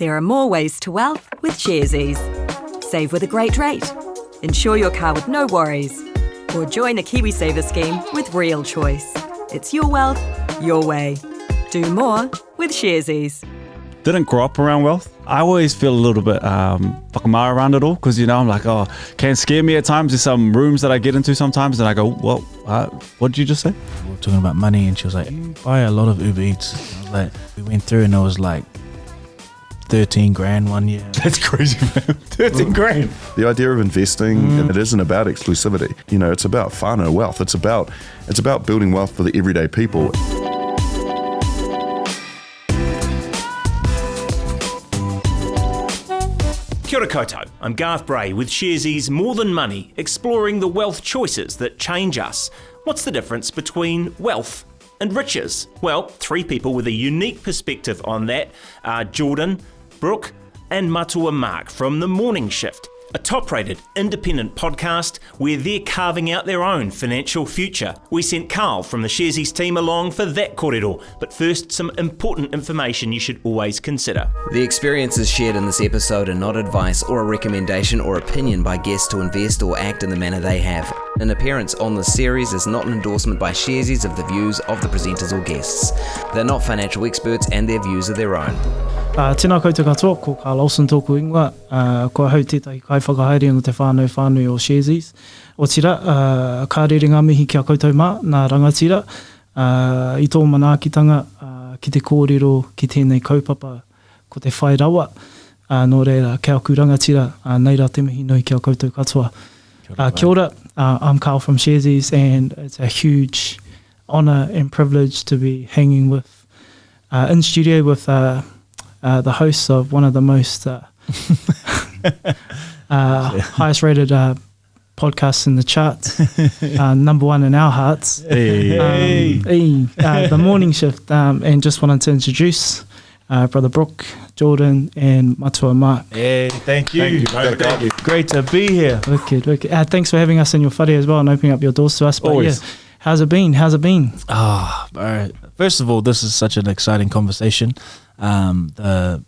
There are more ways to wealth with Sharesies. Save with a great rate. Insure your car with no worries. Or join a KiwiSaver scheme with Real Choice. It's your wealth, your way. Do more with Sharesies. Didn't grow up around wealth. I always feel a little bit whakama around it all because, I'm like, can scare me at times. There's some rooms that I get into sometimes and I go, what did you just say? We were talking about money and she was like, you buy a lot of Uber Eats. I was like, we went through and it was like 13 grand one year. That's crazy, man. 13 grand. The idea of investing, it isn't about exclusivity. It's about whānau wealth. It's about building wealth for the everyday people. Kia ora koutou, I'm Garth Bray with Sharesies More Than Money, exploring the wealth choices that change us. What's the difference between wealth and riches? Well, three people with a unique perspective on that are Jordan, Brook and Matua Mark from The Morning Shift, a top-rated independent podcast where they're carving out their own financial future. We sent Carl from the Sharesies team along for that kōrero, but first some important information you should always consider. The experiences shared in this episode are not advice or a recommendation or opinion by guests to invest or act in the manner they have. An appearance on this series is not an endorsement by Sharesies of the views of the presenters or guests. They're not financial experts and their views are their own. Tēnā koutou katoa, ko Carl Olsen tōku ingoa, kua hau tētahi kai whakahaere no te whānau o Sharesies. O tira, ka rere ngā mihi kia koutou mā, nā rangatira, i tō manaakitanga, ki te kōrero, ki tēnei kaupapa, ko te whai rawa, nō reira, kia aku rangatira, nei rā te mihi nui kia koutou katoa. Kia ora, I'm Carl from Sharesies and it's a huge honour and privilege to be hanging with, in studio with the hosts of one of the most highest rated podcasts in the charts, number one in our hearts, The Morning Shift, and just wanted to introduce Brother Brook, Jordan and Matua Mark. Hey, thank you. Thank you. Great to be here. Wicked. Thanks for having us in your whare as well and opening up your doors to us. But Always. yeah, how's it been? All right. First of all, this is such an exciting conversation. The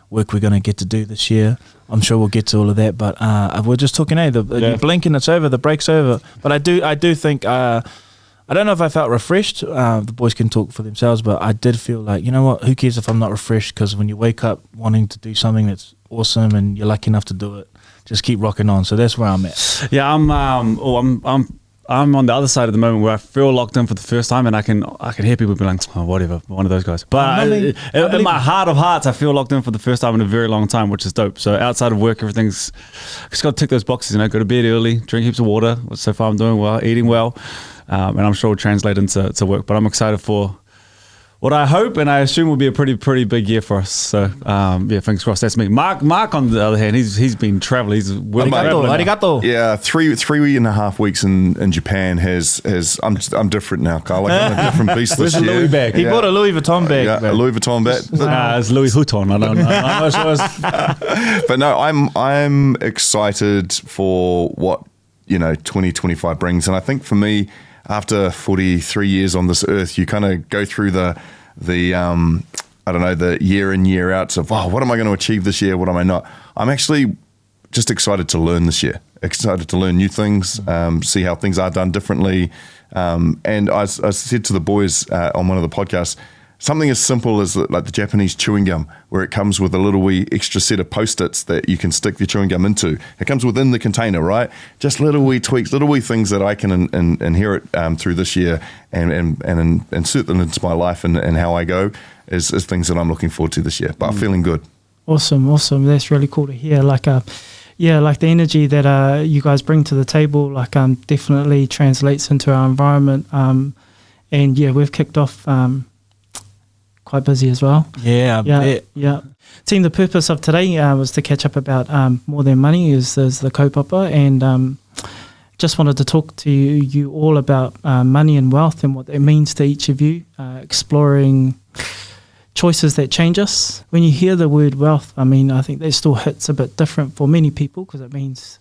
work we're going to get to do this year, I'm sure we'll get to all of that, but we're just talking, you blink and it's over, the break's over. But I do think, I don't know if I felt refreshed, the boys can talk for themselves, but I did feel like, you know what, who cares if I'm not refreshed, because when you wake up wanting to do something that's awesome and you're lucky enough to do it, just keep rocking on. So that's where I'm at. Yeah, I'm on the other side at the moment where I feel locked in for the first time and I can hear people be like, whatever, one of those guys. But in my heart of hearts, I feel locked in for the first time in a very long time, which is dope. So outside of work, everything's just got to tick those boxes, go to bed early, drink heaps of water. So far I'm doing well, eating well, and I'm sure it'll translate into work. But I'm excited for what I hope and I assume will be a pretty big year for us. So fingers crossed. That's me. Mark on the other hand, he's been traveling. He's Arigato. Yeah, three and a half weeks in Japan has I'm different now, Carl. Like, I'm a different beast this year. Louis bag? He bought a Louis Vuitton bag. Yeah, a Louis Vuitton bag. It's Louis Vuitton. I don't know. I'm not sure. But no, I'm excited for what 2025 brings, and I think for me, after 43 years on this earth, you kind of go through the I don't know, the year in, year outs of, what am I going to achieve this year? What am I not? I'm actually just excited to learn this year, excited to learn new things, see how things are done differently. And I said to the boys on one of the podcasts, something as simple as like the Japanese chewing gum, where it comes with a little wee extra set of Post-its that you can stick the chewing gum into. It comes within the container, right? Just little wee tweaks, little wee things that I can inherit through this year and insert them into my life and how I go is things that I'm looking forward to this year. But feeling good. Awesome. That's really cool to hear. Like the energy that you guys bring to the table, definitely translates into our environment. And yeah, we've kicked off quite busy as well. Yeah. Team, the purpose of today was to catch up about More Than Money is the kaupapa, and just wanted to talk to you all about money and wealth and what it means to each of you, exploring choices that change us. When you hear the word wealth, I think that still hits a bit different for many people because it means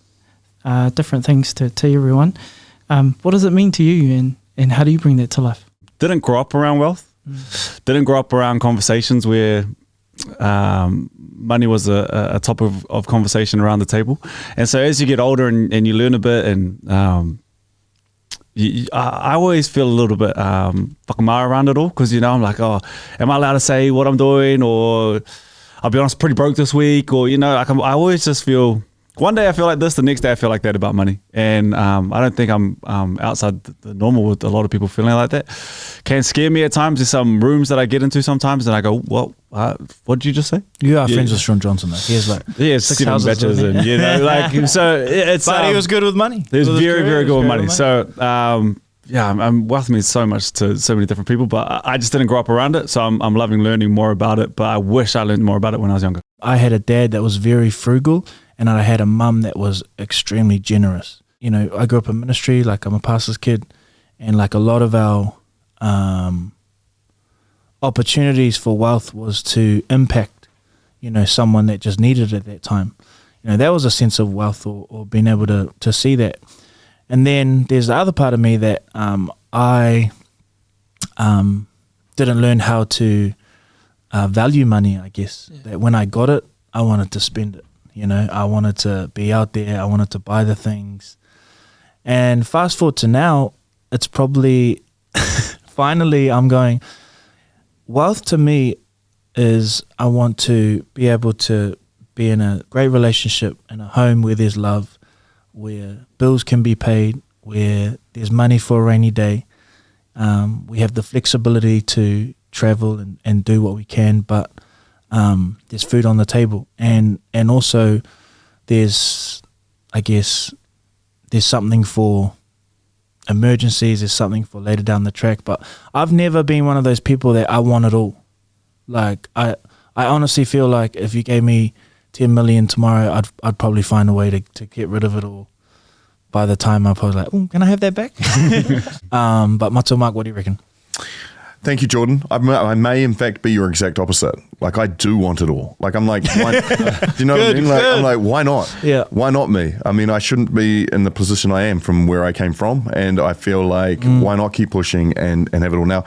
different things to everyone. What does it mean to you, and how do you bring that to life? Didn't grow up around wealth. Didn't grow up around conversations where money was a topic of conversation around the table. And so as you get older and you learn a bit, and I always feel a little bit whakamara around it all, because, you know, I'm like, oh, am I allowed to say what I'm doing? Or I'll be honest, pretty broke this week. Or, you know, like I always just feel, one day I feel like this, the next day I feel like that about money. And I don't think I'm outside the normal with a lot of people feeling like that. Can scare me at times. There's some rooms that I get into sometimes and I go, what did you just say? You are friends with Sean Johnson though. He has like 7 batches, and, you know, like, so it's. But he was good with money. He was very good with money. So wealth means so much to so many different people, but I just didn't grow up around it. So I'm loving learning more about it, but I wish I learned more about it when I was younger. I had a dad that was very frugal, and I had a mum that was extremely generous. You know, I grew up in ministry, like I'm a pastor's kid, and like a lot of our opportunities for wealth was to impact, you know, someone that just needed it at that time. You know, that was a sense of wealth, or being able to see that. And then there's the other part of me that I didn't learn how to value money, I guess. Yeah. That when I got it, I wanted to spend it. You know, I wanted to be out there. I wanted to buy the things. And fast forward to now, it's probably finally I'm going, wealth to me is I want to be able to be in a great relationship, in a home where there's love, where bills can be paid, where there's money for a rainy day. We have the flexibility to travel and do what we can, but there's food on the table, and also there's, I guess, there's something for emergencies, there's something for later down the track. But I've never been one of those people that I want it all. Like I honestly feel like if you gave me 10 million tomorrow, I'd probably find a way to get rid of it all. By the time I'm probably like, oh, can I have that back? But Matua, Mark, what do you reckon? Thank you, Jordan. I may, in fact, be your exact opposite. Like, I do want it all. Like, I'm like, why, do you know what I mean? Like, I'm like, why not? Yeah. Why not me? I mean, I shouldn't be in the position I am from where I came from. And I feel like, why not keep pushing and have it all now?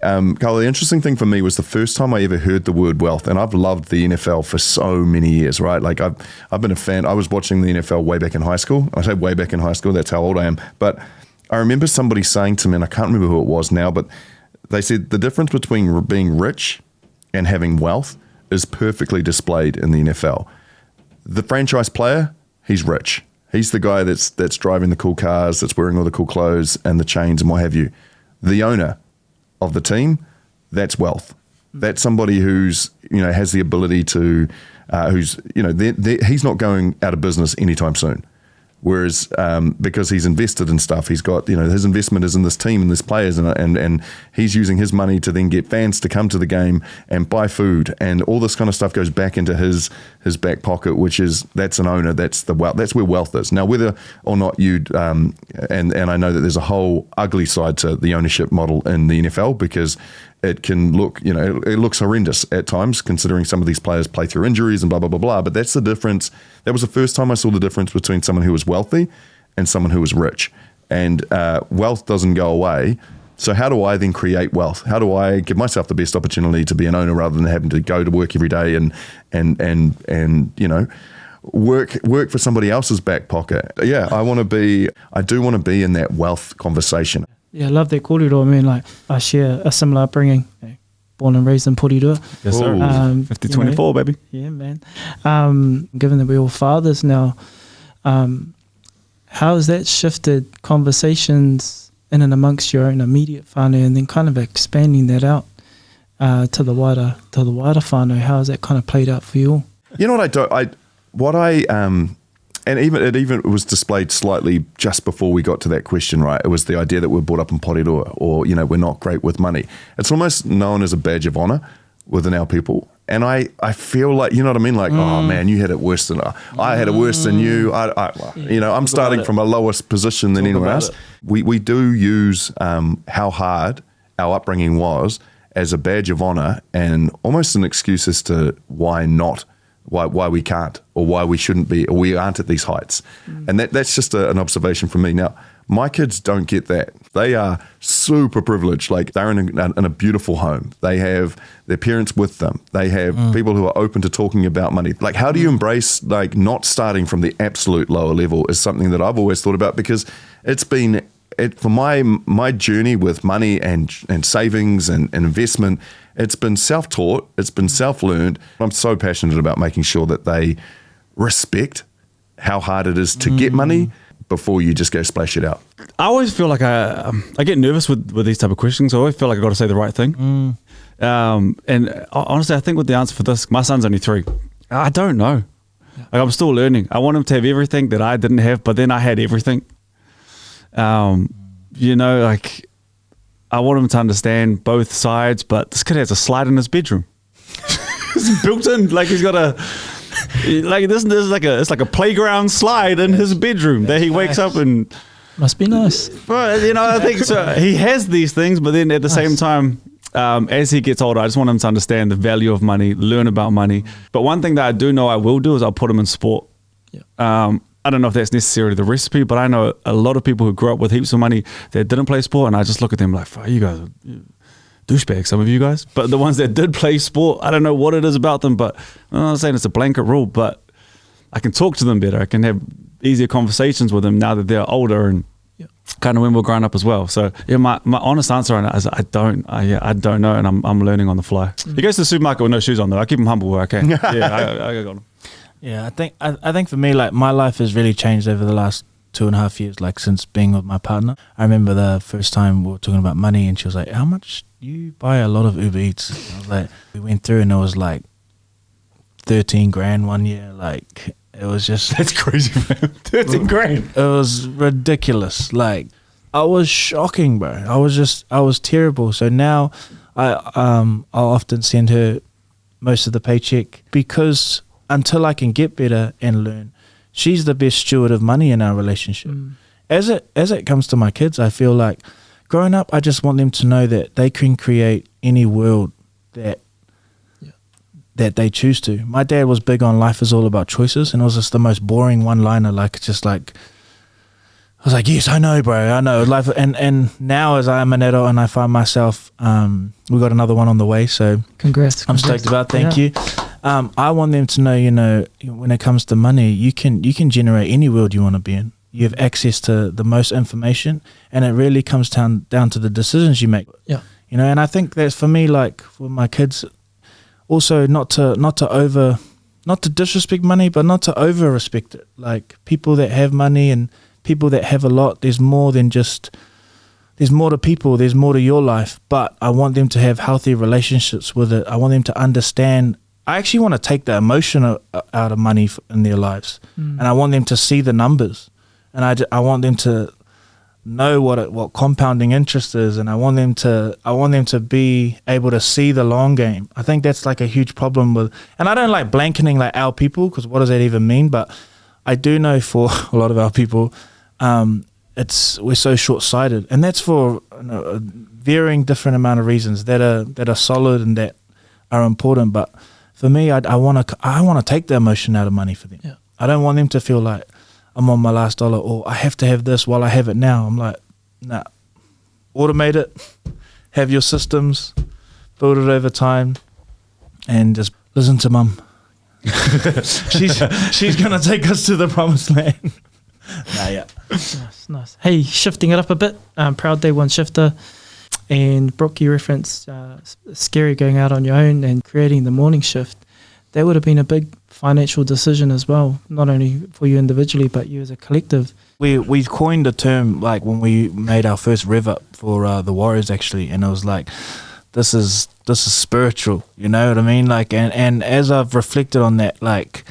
Carl, the interesting thing for me was the first time I ever heard the word wealth, and I've loved the NFL for so many years, right? Like, I've been a fan. I was watching the NFL way back in high school. I say way back in high school, that's how old I am. But I remember somebody saying to me, and I can't remember who it was now, but they said the difference between being rich and having wealth is perfectly displayed in the NFL. The franchise player, he's rich. He's the guy that's driving the cool cars, that's wearing all the cool clothes and the chains and what have you. The owner of the team, that's wealth. That's somebody who's, you know, has the ability to, who's, you know, he's not going out of business anytime soon. Whereas because he's invested in stuff, he's got, you know, his investment is in this team and this players, and he's using his money to then get fans to come to the game and buy food, and all this kind of stuff goes back into his back pocket, that's an owner, that's the wealth, that's where wealth is. Now, whether or not you'd, and I know that there's a whole ugly side to the ownership model in the NFL, because it can look, you know, it looks horrendous at times, considering some of these players play through injuries and blah, blah, blah, blah. But that's the difference. That was the first time I saw the difference between someone who was wealthy and someone who was rich. And wealth doesn't go away. So how do I then create wealth? How do I give myself the best opportunity to be an owner rather than having to go to work every day and you know, work for somebody else's back pocket? Yeah, I do want to be in that wealth conversation. Yeah, I love that kōrero. I mean, like, I share a similar upbringing. Born and raised in Porirua. Yes, sir. 50-24, baby. Yeah, man. Given that we're all fathers now, how has that shifted conversations in and amongst your own immediate whānau, and then kind of expanding that out to the wider whānau? How has that kind of played out for you all? You know what and it was displayed slightly just before we got to that question, right? It was the idea that we're brought up in Porirua, or, you know, we're not great with money. It's almost known as a badge of honor within our people. And I feel like, you know what I mean? Like, oh man, you had it worse than I had it worse than you. You know, I'm starting from a lower position than anyone else. We do use how hard our upbringing was as a badge of honor, and almost an excuse as to why we can't, or why we shouldn't be, or we aren't at these heights. And that's just an observation from me. Now, My kids don't get that. They are super privileged. Like they're in a beautiful home. They have their parents with them. They have people who are open to talking about money. Like how do you embrace like not starting from the absolute lower level is something that I've always thought about, because it's been for my journey with money and savings and investment, it's been self-taught, it's been self-learned. I'm so passionate about making sure that they respect how hard it is to get money before you just go splash it out. I always feel like I get nervous with these type of questions. I always feel like I got to say the right thing. And honestly, I think with the answer for this, my son's only 3. I don't know. Like I'm still learning. I want him to have everything that I didn't have, but then I had everything. You know, like I want him to understand both sides, but this kid has a slide in his bedroom. It's built in, like he's got a, like this is like a playground slide in his bedroom that he wakes up and. Must be nice. But you know, I think so. He has these things, but then at the same time, as he gets older, I just want him to understand the value of money, learn about money. But one thing that I do know I will do is I'll put him in sport. Yeah. I don't know if that's necessarily the recipe, but I know a lot of people who grew up with heaps of money that didn't play sport, and I just look at them like, you guys are douchebags, some of you guys. But the ones that did play sport, I don't know what it is about them, but I'm not saying it's a blanket rule, but I can talk to them better. I can have easier conversations with them now that they're older and kind of when we're growing up as well. So yeah, my honest answer on it is I don't know, and I'm learning on the fly. He goes to the supermarket with no shoes on though. I keep him humble where I can. I got him. Yeah, I think for me, like my life has really changed over the last 2.5 years, like since being with my partner. I remember the first time we were talking about money and she was like, how much you buy a lot of Uber Eats? I was like, we went through and it was like 13 grand one year. Like it was just, that's crazy, man. 13 grand. It was ridiculous. Like I was shocking, bro. I was terrible. So now I'll often send her most of the paycheck, because until I can get better and learn, she's the best steward of money in our relationship. As it comes to my kids, I feel like growing up, I just want them to know that they can create any world that they choose to. My dad was big on life is all about choices, and it was just the most boring one-liner. Like just like I was like, yes, I know, bro, I know life. And now as I'm an adult and I find myself, we got another one on the way. So congrats. I'm stoked about. Thank you. I want them to know, you know, when it comes to money, you can generate any world you want to be in. You have access to the most information, and it really comes down to the decisions you make. Yeah. You know, and I think that's for me, like for my kids, also not to disrespect money, but not to over respect it. Like people that have money and people that have a lot, there's more to people, there's more to your life, but I want them to have healthy relationships with it. I want them to understand. I actually want to take the emotion out of money in their lives, and I want them to see the numbers, and I want them to know what compounding interest is, and I want them to be able to see the long game. I think that's like a huge problem with, and I don't like blanketing like our people, because what does that even mean? But I do know for a lot of our people, we're so short-sighted, and that's for a varying different amount of reasons that are solid and that are important, but. For me, I want to take the emotion out of money for them. Yeah. I don't want them to feel like I'm on my last dollar, or I have to have this while I have it now. I'm like, nah, automate it, have your systems, build it over time, and just listen to mum. she's gonna take us to the promised land. Nice. Hey, shifting it up a bit. Proud Day One shifter. And Brook, you referenced scary going out on your own and creating the morning shift. That would have been a big financial decision as well, not only for you individually, but you as a collective. We coined a term like when we made our first rev up for the Warriors actually, and it was like, this is spiritual, you know what I mean? Like, and as I've reflected on that, like,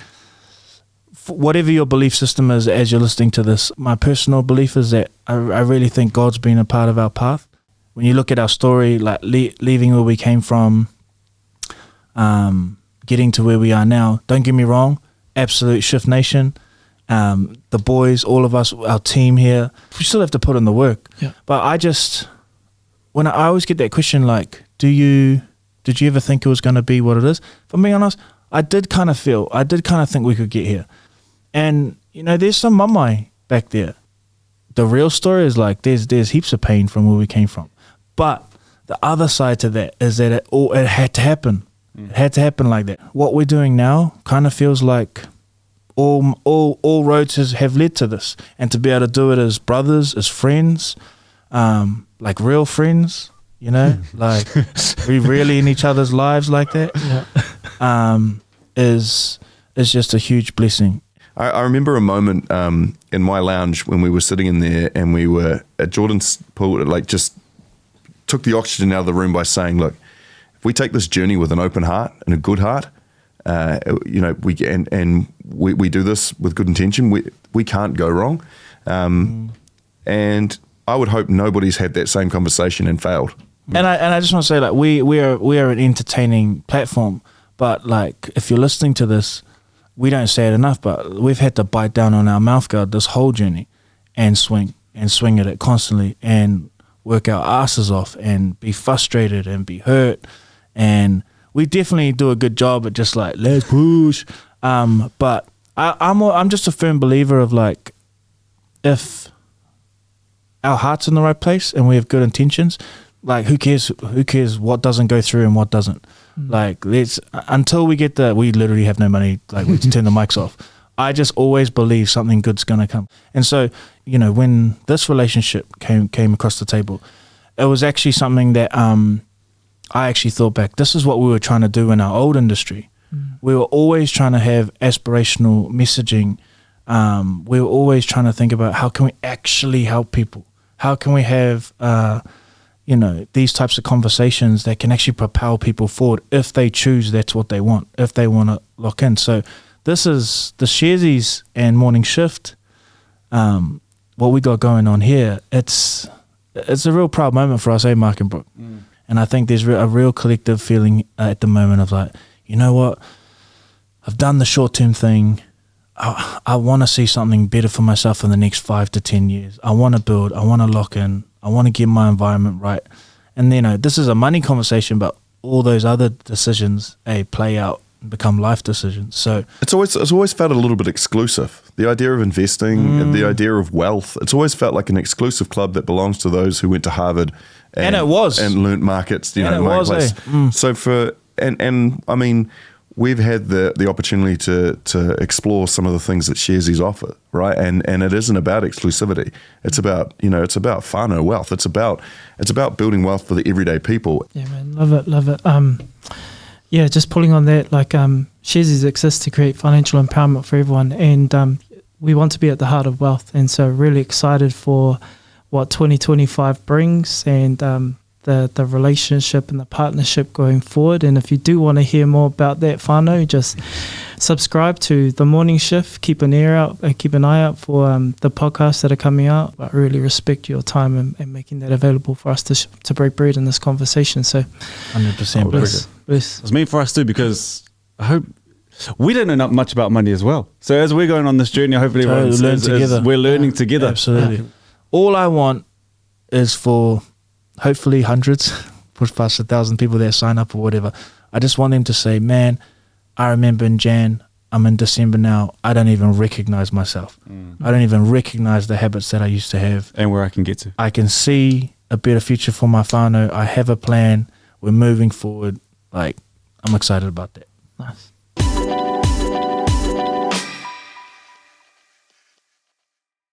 whatever your belief system is as you're listening to this, my personal belief is that I really think God's been a part of our path. When you look at our story, like leaving where we came from, getting to where we are now, don't get me wrong, absolute Shift Nation, the boys, all of us, our team here, we still have to put in the work. Yeah. But when I always get that question, like, did you ever think it was going to be what it is? For me, honest, I did kind of think we could get here. And, you know, there's some mamai back there. the real story is like there's heaps of pain from where we came from, but the other side to that is that it had to happen. It had to happen like that. What we're doing now kind of feels like all roads have led to this, and to be able to do it as brothers, as friends, like real friends, you know, like we really in each other's lives like that, is just a huge blessing. I remember a moment in my lounge when we were sitting in there and we were at Jordan's pool, like just took the oxygen out of the room by saying, look, if we take this journey with an open heart and a good heart, you know, we do this with good intention, we can't go wrong. And I would hope nobody's had that same conversation and failed. And I just want to say, like, we are an entertaining platform, but like if you're listening to this, we don't say it enough, but we've had to bite down on our mouth guard this whole journey and swing at it constantly and work our asses off and be frustrated and be hurt. And we definitely do a good job at just like, let's push. But I'm just a firm believer of like, if our heart's in the right place and we have good intentions, like who cares what doesn't go through and what doesn't. Like until we get we literally have no money, like we turn the mics off. I just always believe something good's gonna come. And so, you know, when this relationship came across the table, it was actually something that I actually thought back, this is what we were trying to do in our old industry. We were always trying to have aspirational messaging. We were always trying to think about how can we actually help people? How can we have you know, these types of conversations that can actually propel people forward if they choose that's what they want, if they want to lock in. So this is the Sharesies and Morning Shift. What we got going on here, it's a real proud moment for us, Mark and Brook. And I think there's a real collective feeling at the moment of like, you know what, I've done the short-term thing. I want to see something better for myself in the next 5 to 10 years. I want to build, I want to lock in, I want to get my environment right. And you know, this is a money conversation, but all those other decisions play out and become life decisions. So it's always felt a little bit exclusive. The idea of investing and the idea of wealth, it's always felt like an exclusive club that belongs to those who went to Harvard and it was and learnt markets, you and know, marketplace. So and I mean, we've had the opportunity to explore some of the things that Sharesies offer, right? And it isn't about exclusivity. It's about, you know, it's about whānau wealth. It's about building wealth for the everyday people. Yeah, man, love it. Yeah, just pulling on that, like Sharesies exists to create financial empowerment for everyone, and we want to be at the heart of wealth. And so really excited for what 2025 brings, and the relationship and the partnership going forward. And if you do want to hear more about that whānau, just subscribe to The Morning Shift. Keep an eye out for the podcasts that are coming out. I really respect your time and making that available for us to break bread in this conversation. So 100% bless. It's mean for us too, because I hope we don't know much about money as well. So as we're going on this journey, hopefully we're learning together. Absolutely. All I want is for hopefully hundreds, push past 1,000 people that sign up or whatever. I just want them to say, man, I remember in Jan, I'm in December now, I don't even recognize myself. I don't even recognize the habits that I used to have. And where I can get to. I can see a better future for my whānau. I have a plan. We're moving forward. Like, I'm excited about that. Nice.